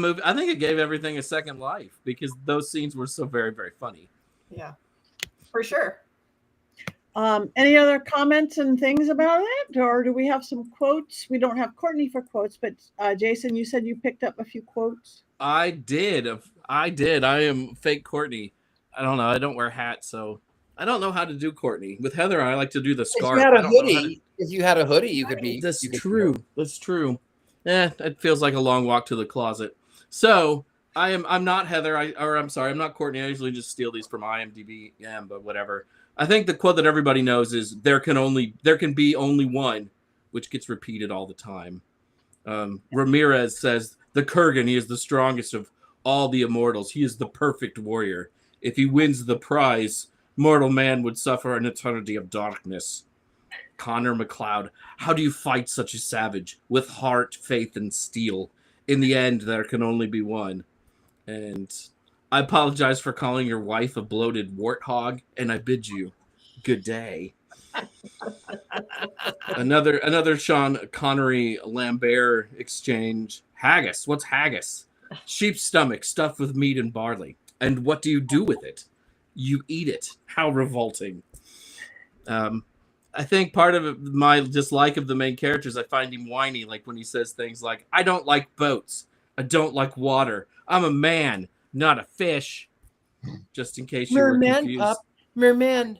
everything a second life, because those scenes were so very, very funny. Yeah, for sure. Any other comments and things about it, or do we have some quotes? We don't have Courtney for quotes, but Jason, you said you picked up a few quotes. I did. I am fake Courtney. I don't know. I don't wear hats, so I don't know how to do Courtney. With Heather, I like to do the scarf. If you had a hoodie, you could be. That's true. That's true. It feels like a long walk to the closet. So I'm not Heather. I'm sorry. I'm not Courtney. I usually just steal these from IMDb. Yeah, but whatever. I think the quote that everybody knows is there can be only one, which gets repeated all the time. Ramirez says, the Kurgan, he is the strongest of all the immortals. He is the perfect warrior. If he wins the prize, mortal man would suffer an eternity of darkness. Connor McLeod, how do you fight such a savage? With heart, faith, and steel. In the end, there can only be one. And I apologize for calling your wife a bloated warthog, and I bid you good day. Another Sean Connery Lambert exchange. Haggis. What's haggis? Sheep's stomach stuffed with meat and barley. And what do you do with it? You eat it. How revolting. I think part of my dislike of the main characters, I find him whiny, like when he says things like, I don't like boats. I don't like water. I'm a man, not a fish. Just in case you were confused. Merman.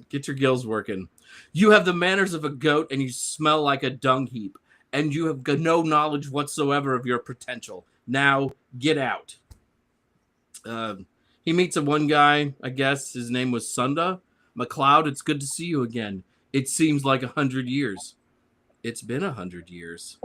Get your gills working. You have the manners of a goat and you smell like a dung heap. And you have no knowledge whatsoever of your potential. Now, get out. He meets one guy, I guess his name was Sunda. McLeod, it's good to see you again. It seems like 100 years. It's been 100 years.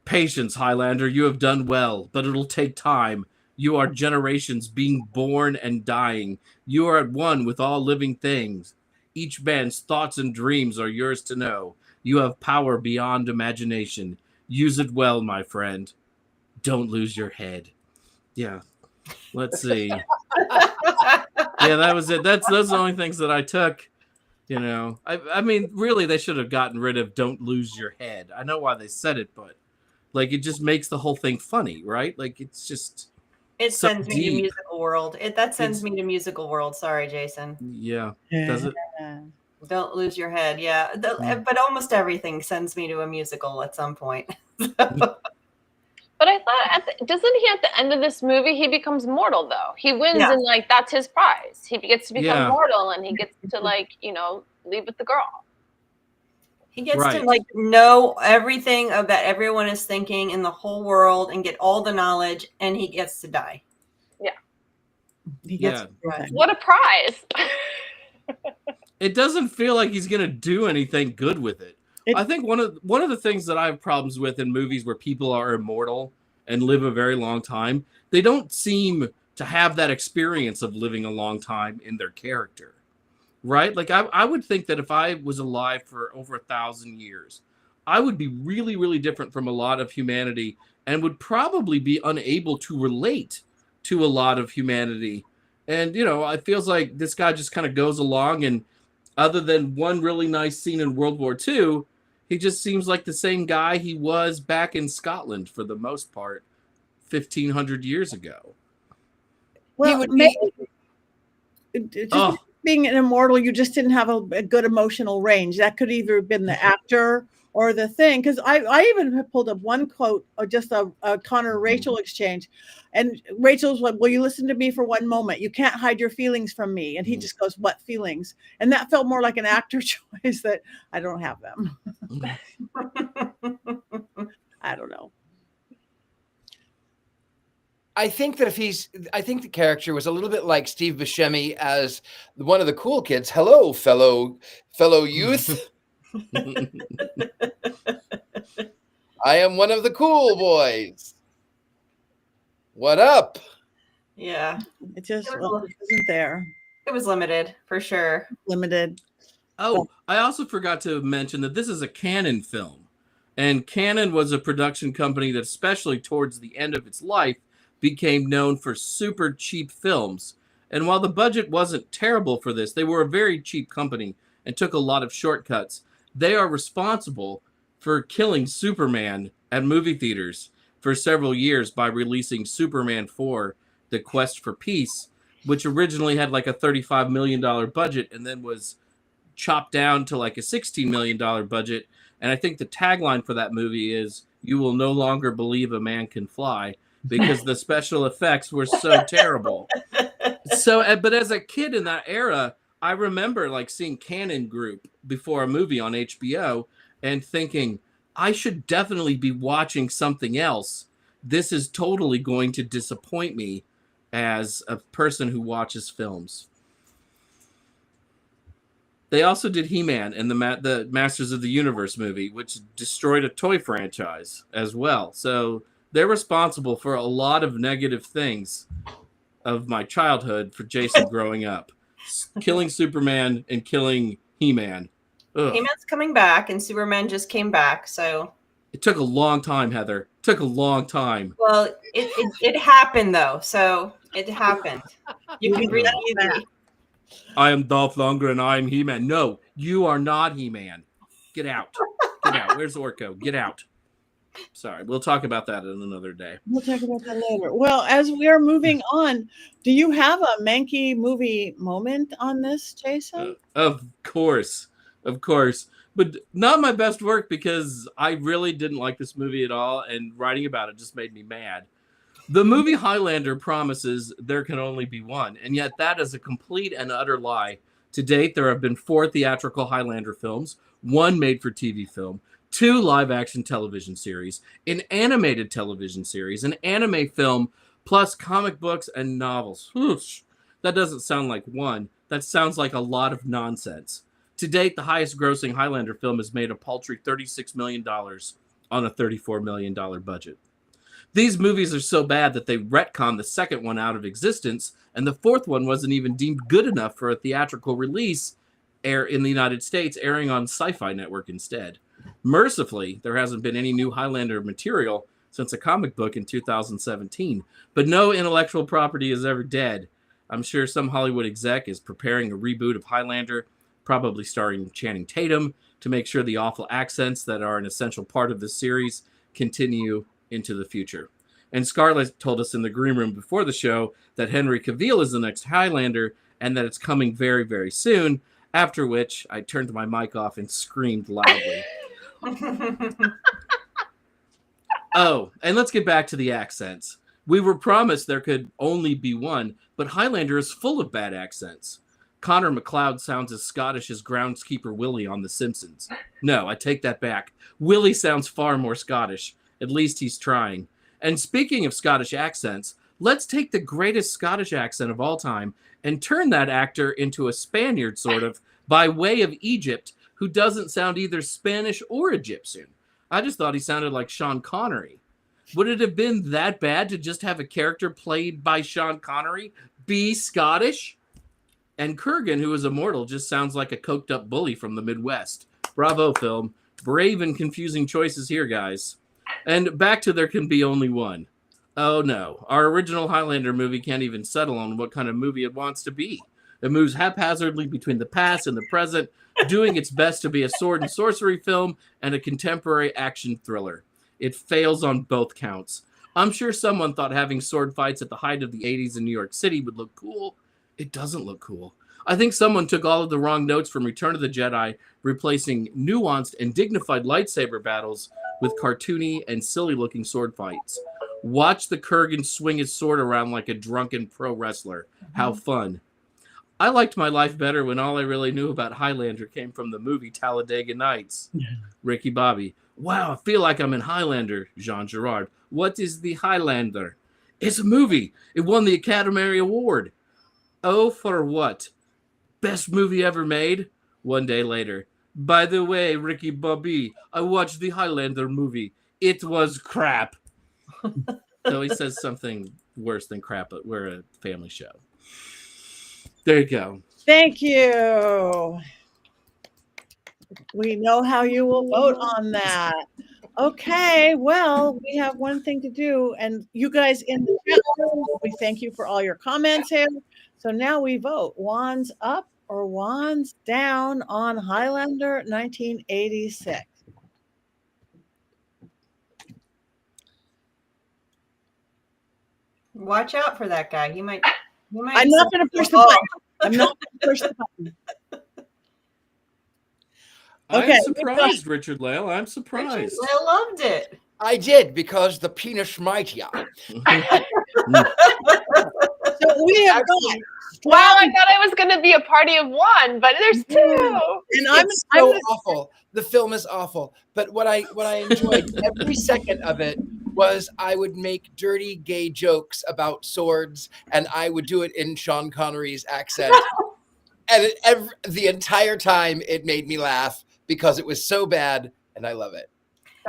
Patience, Highlander, you have done well, but it'll take time. You are generations being born and dying. You are at one with all living things. Each man's thoughts and dreams are yours to know. You have power beyond imagination. Use it well, my friend. Don't lose your head. Yeah. Let's see. Yeah, that was it. Those are the only things that I took. You know, I mean, really, they should have gotten rid of "Don't lose your head." I know why they said it, but like, it just makes the whole thing funny, right? Like, it's just. It sends me to musical world. That sends me to musical world. Sorry, Jason. Yeah. Does it? Don't lose your head. Yeah. But almost everything sends me to a musical at some point. But I thought, doesn't he at the end of this movie, he becomes mortal, though? He wins, and, like, that's his prize. He gets to become mortal, and he gets to, like, you know, leave with the girl. He gets to, like, know everything that everyone is thinking in the whole world and get all the knowledge, and he gets to die. Yeah. He gets What a prize. It doesn't feel like he's going to do anything good with it. I think one of the things that I have problems with in movies where people are immortal and live a very long time, they don't seem to have that experience of living a long time in their character, right? Like I would think that if I was alive for over 1,000 years, I would be really, really different from a lot of humanity and would probably be unable to relate to a lot of humanity. And, you know, it feels like this guy just kind of goes along, and other than one really nice scene in World War II, he just seems like the same guy he was back in Scotland for the most part 1,500 years ago. Well, being an immortal, you just didn't have a good emotional range. That could either have been the actor or the thing, because I even pulled up one quote or just a Connor Rachel exchange, and Rachel's like, "Will you listen to me for one moment? You can't hide your feelings from me." And he just goes, "What feelings?" And that felt more like an actor choice that I don't have them. I don't know. I think that I think the character was a little bit like Steve Buscemi as one of the cool kids. Hello, fellow youth. I am one of the cool boys. What up? Yeah. It just wasn't there. It was limited, for sure. Limited. Oh, I also forgot to mention that this is a Canon film. And Canon was a production company that, especially towards the end of its life, became known for super cheap films. And while the budget wasn't terrible for this, they were a very cheap company and took a lot of shortcuts. They are responsible for killing Superman at movie theaters for several years by releasing Superman 4, The Quest for Peace, which originally had like a $35 million budget and then was chopped down to like a $16 million budget. And I think the tagline for that movie is, "You will no longer believe a man can fly," because the special effects were so terrible. So, but as a kid in that era, I remember like seeing Canon Group before a movie on HBO and thinking, I should definitely be watching something else. This is totally going to disappoint me as a person who watches films. They also did He-Man and the Masters of the Universe movie, which destroyed a toy franchise as well. So they're responsible for a lot of negative things of my childhood for Jason growing up. Killing Superman and killing He-Man. Ugh. He-Man's coming back, and Superman just came back, so... It took a long time, Heather. It took a long time. Well, it happened, though, so it happened. You can read it easy. I am Dolph Lundgren and I am He-Man. No, you are not He-Man. Get out. Get out. Where's Orko? Get out. Sorry, we'll talk about that in another day. We'll talk about that later. Well, as we are moving on, do you have a Mankey movie moment on this, Jason? Of course. But not my best work, because I really didn't like this movie at all, and writing about it just made me mad. The movie Highlander promises there can only be one, and yet that is a complete and utter lie. To date, there have been 4 theatrical Highlander films, 1 made-for-TV film, 2 live-action television series, an animated television series, an anime film, plus comic books and novels. Whoosh. That doesn't sound like one. That sounds like a lot of nonsense. To date, the highest-grossing Highlander film has made a paltry $36 million on a $34 million budget. These movies are so bad that they retconned the second one out of existence, and the fourth one wasn't even deemed good enough for a theatrical release in the United States, airing on Sci-Fi Network instead. Mercifully, there hasn't been any new Highlander material since a comic book in 2017, but no intellectual property is ever dead. I'm sure some Hollywood exec is preparing a reboot of Highlander, probably starring Channing Tatum, to make sure the awful accents that are an essential part of this series continue into the future. And Scarlett told us in the green room before the show that Henry Cavill is the next Highlander and that it's coming very, very soon, after which I turned my mic off and screamed loudly. Oh, and let's get back to the accents. We were promised there could only be one, but Highlander is full of bad accents. Connor McLeod sounds as Scottish as groundskeeper Willie on The Simpsons. No, I take that back. Willie sounds far more Scottish. At least he's trying. And speaking of Scottish accents, let's take the greatest Scottish accent of all time and turn that actor into a Spaniard, sort of, by way of Egypt, who doesn't sound either Spanish or Egyptian. I just thought he sounded like Sean Connery. Would it have been that bad to just have a character played by Sean Connery be Scottish? And Kurgan, who is immortal, just sounds like a coked-up bully from the Midwest. Bravo, film. Brave and confusing choices here, guys. And back to There Can Be Only One. Oh no, our original Highlander movie can't even settle on what kind of movie it wants to be. It moves haphazardly between the past and the present, doing its best to be a sword and sorcery film and a contemporary action thriller. It fails on both counts. I'm sure someone thought having sword fights at the height of the 80s in New York City would look cool. It doesn't look cool. I think someone took all of the wrong notes from Return of the Jedi, replacing nuanced and dignified lightsaber battles with cartoony and silly-looking sword fights. Watch the Kurgan swing his sword around like a drunken pro wrestler. How fun. I liked my life better when all I really knew about Highlander came from the movie Talladega Nights. Ricky Bobby. Wow, I feel like I'm in Highlander. Jean Girard. What is the Highlander? It's a movie. It won the Academy Award. Oh, for what? Best movie ever made? One day later. By the way, Ricky Bobby, I watched the Highlander movie. It was crap. So he says something worse than crap, but we're a family show. There you go. Thank you. We know how you will vote on that. Okay, well, we have one thing to do, and you guys in the chat room, we thank you for all your comments here. So now we vote. Wands up or wands down on Highlander 1986? Watch out for that guy. He might I'm not going to push the button. I'm not going to push the button. Okay, I'm surprised, Richard Lale. I'm surprised. Richard Lale loved it. I did, because the penis mightier. So we have got. Wow, I thought it was going to be a party of one, but there's two. And It's so awful. The film is awful. But what I enjoyed every second of it was I would make dirty gay jokes about swords, and I would do it in Sean Connery's accent. And the entire time it made me laugh because it was so bad, and I love it.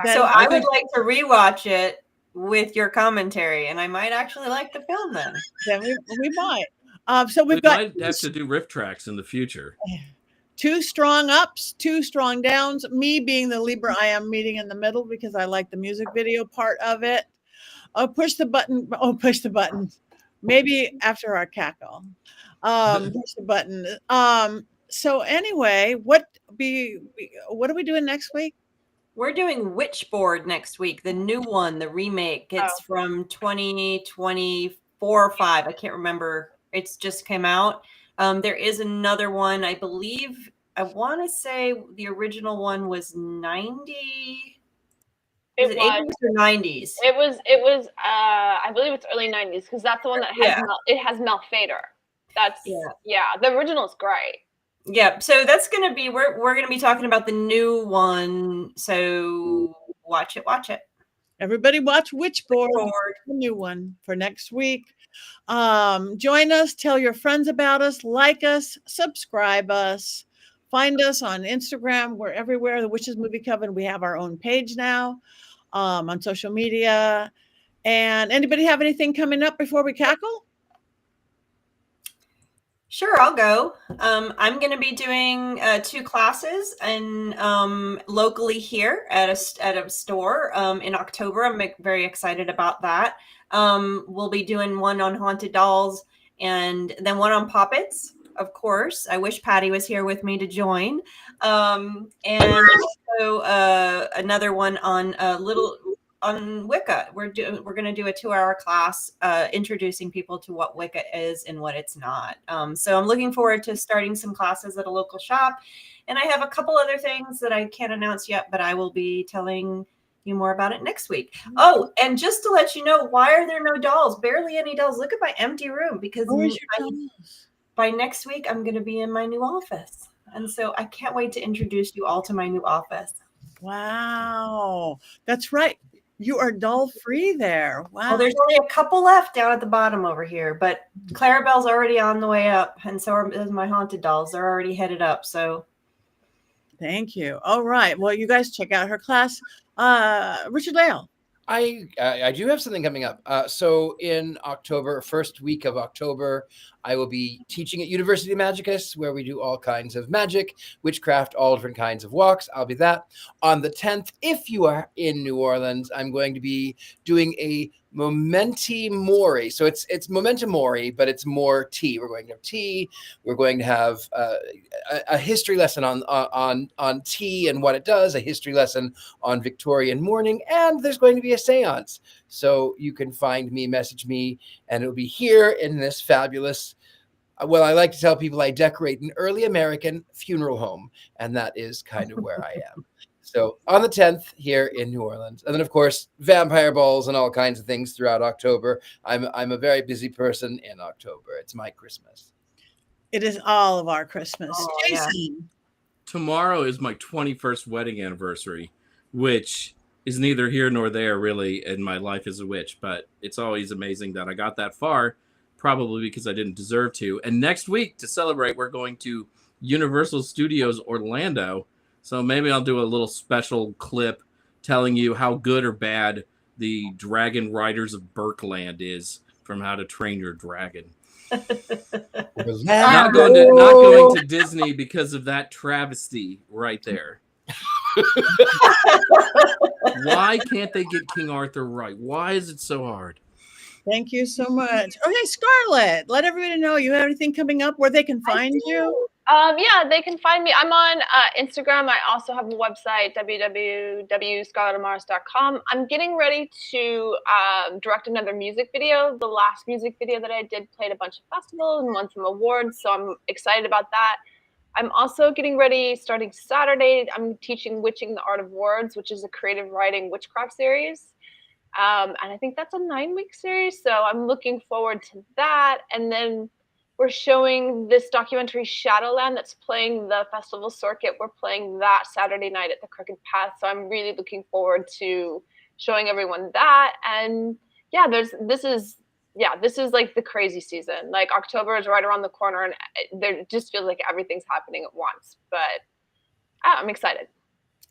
So I would like to rewatch it with your commentary, and I might actually like the film then. Then we might. So we got might have to do riff tracks in the future. 2 strong ups, 2 strong downs. Me being the Libra, I am meeting in the middle because I like the music video part of it. Oh, push the button. Oh, push the button. Maybe after our cackle. Push the button. So anyway, what are we doing next week? We're doing Witchboard next week, the new one, the remake. It's from 2024 or 5. I can't remember. It's just came out. There is another one, I believe. I want to say the original one was 90. Is it 80s or 90s? It was. I believe it's early 90s because that's the one that has it has Mel Fader. That's the original is great. Yeah, so that's gonna be we're gonna be talking about the new one. So watch it. Everybody watch Witchboard, the new one for next week. Join us, tell your friends about us, like us, subscribe us, find us on Instagram. We're everywhere. The Witches Movie Coven. We have our own page now on social media. And anybody have anything coming up before we cackle? Sure, I'll go. I'm going to be doing 2 classes and locally here at a store in October. I'm very excited about that. We'll be doing one on haunted dolls and then one on puppets, of course. I wish Patty was here with me to join. And also another one on on Wicca. We're going to do a 2-hour class introducing people to what Wicca is and what it's not. So I'm looking forward to starting some classes at a local shop. And I have a couple other things that I can't announce yet, but I will be telling you more about it next week. Oh, and just to let you know, why are there no dolls? Barely any dolls. Look at my empty room because by next week, I'm going to be in my new office. And so I can't wait to introduce you all to my new office. Wow. That's right. You are doll free there. Wow. Well, there's only a couple left down at the bottom over here, but Clarabelle's already on the way up, and so are my haunted dolls. They're already headed up. So, thank you. All right. Well, you guys check out her class. Richard Lale. I do have something coming up. So in October, first week of October, I will be teaching at University of Magicus, where we do all kinds of magic, witchcraft, all different kinds of walks. I'll be that. On the 10th, if you are in New Orleans, I'm going to be doing a Momenti Mori. So it's Memento Mori, but it's more tea. We're going to have tea. We're going to have a history lesson on tea and what it does, a history lesson on Victorian mourning, and there's going to be a seance. So you can find me, message me, and it'll be here in this fabulous well, I like to tell people I decorate an early American funeral home, and that is kind of where I am. So on the 10th here in New Orleans, and then of course vampire balls and all kinds of things throughout October. I'm a very busy person in October. It's my Christmas. It is all of our Christmas. Oh, Jason. Tomorrow is my 21st wedding anniversary, which is neither here nor there really in my life as a witch, but it's always amazing that I got that far, probably because I didn't deserve to. And next week to celebrate, we're going to Universal Studios Orlando. So maybe I'll do a little special clip telling you how good or bad the Dragon Riders of Berkland is from How to Train Your Dragon. Not going to Disney because of that travesty right there. Why can't they get King Arthur right? Why is it so hard? Thank you so much. Okay, Scarlett, let everybody know you have anything coming up where they can find you. Yeah, they can find me. I'm on Instagram. I also have a website, www.scarlettamaris.com. I'm getting ready to direct another music video. The last music video that I did played a bunch of festivals and won some awards, so I'm excited about that. I'm also getting ready, starting Saturday, I'm teaching Witching the Art of Words, which is a creative writing witchcraft series. And I think that's a 9-week series, so I'm looking forward to that. And then we're showing this documentary Shadowland that's playing the festival circuit. We're playing that Saturday night at the Crooked Path. So I'm really looking forward to showing everyone that. And yeah, this is like the crazy season. Like October is right around the corner and there just feels like everything's happening at once. But I'm excited.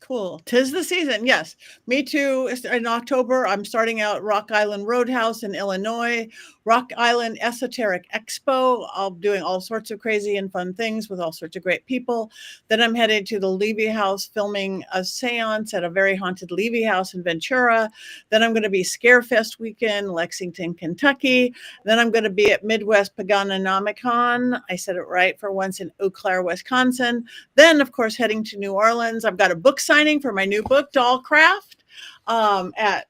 Cool. 'Tis the season. Yes. Me too. In October, I'm starting out Rock Island Roadhouse in Illinois, Rock Island Esoteric Expo. I'll be doing all sorts of crazy and fun things with all sorts of great people. Then I'm headed to the Levy House filming a seance at a very haunted Levy House in Ventura. Then I'm going to be Scarefest weekend, Lexington, Kentucky. Then I'm going to be at Midwest Paganomic-Con. I said it right for once, in Eau Claire, Wisconsin. Then, of course, heading to New Orleans. I've got a book signing for my new book, Dollcraft, at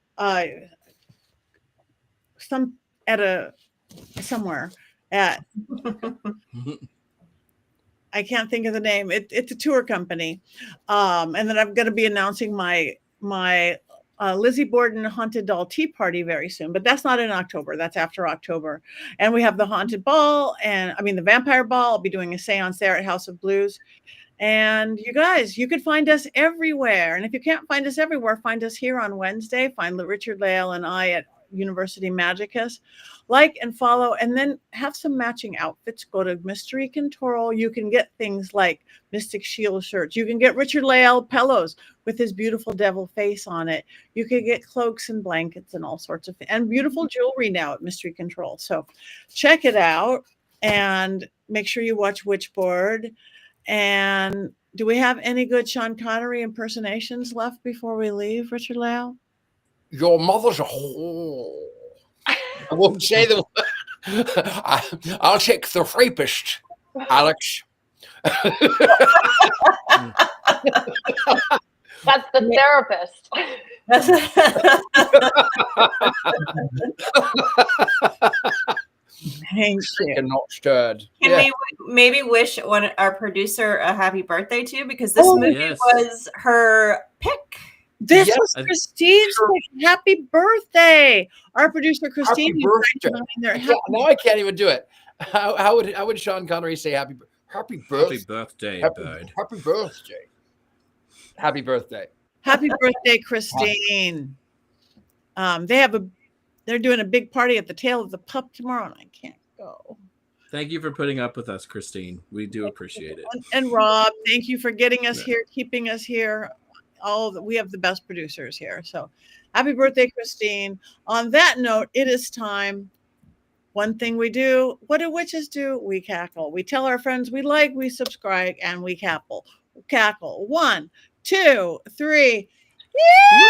somewhere at I can't think of the name. It's a tour company, and then I'm going to be announcing my Lizzie Borden Haunted Doll Tea Party very soon, but that's not in October. That's after October. And we have the Haunted Ball, the Vampire Ball. I'll be doing a seance there at House of Blues. And you guys, you could find us everywhere. And if you can't find us everywhere, find us here on Wednesday. Find Richard Lale and I at University Magicus. Like and follow, and then have some matching outfits. Go to Mystery Control. You can get things like Mystic Shield shirts. You can get Richard Lale pillows with his beautiful devil face on it. You can get cloaks and blankets and all sorts of and beautiful jewelry now at Mystery Control. So check it out and make sure you watch Witchboard. And do we have any good Sean Connery impersonations left before we leave, Richard Lale? Your mother's a whore. I won't say the I'll check the rapist, Alex. That's the therapist. Thank you. Not stirred. Can we maybe wish our producer a happy birthday too? Because this movie was her pick. This was Christine's pick. Happy birthday. Our producer Christine. Now I can't even do it. How would Sean Connery say happy birthday? Happy birthday, bud. Happy birthday. Happy birthday. Happy birthday, Christine. They're doing a big party at the Tail of the Pup tomorrow, and I can't go. Thank you for putting up with us, Christine. We do appreciate it. And Rob, thank you for getting us here, keeping us here. We have the best producers here. So happy birthday, Christine. On that note, it is time. One thing we do, what do witches do? We cackle. We tell our friends we like, we subscribe, and we cackle. 1, 2, 3. Yeah!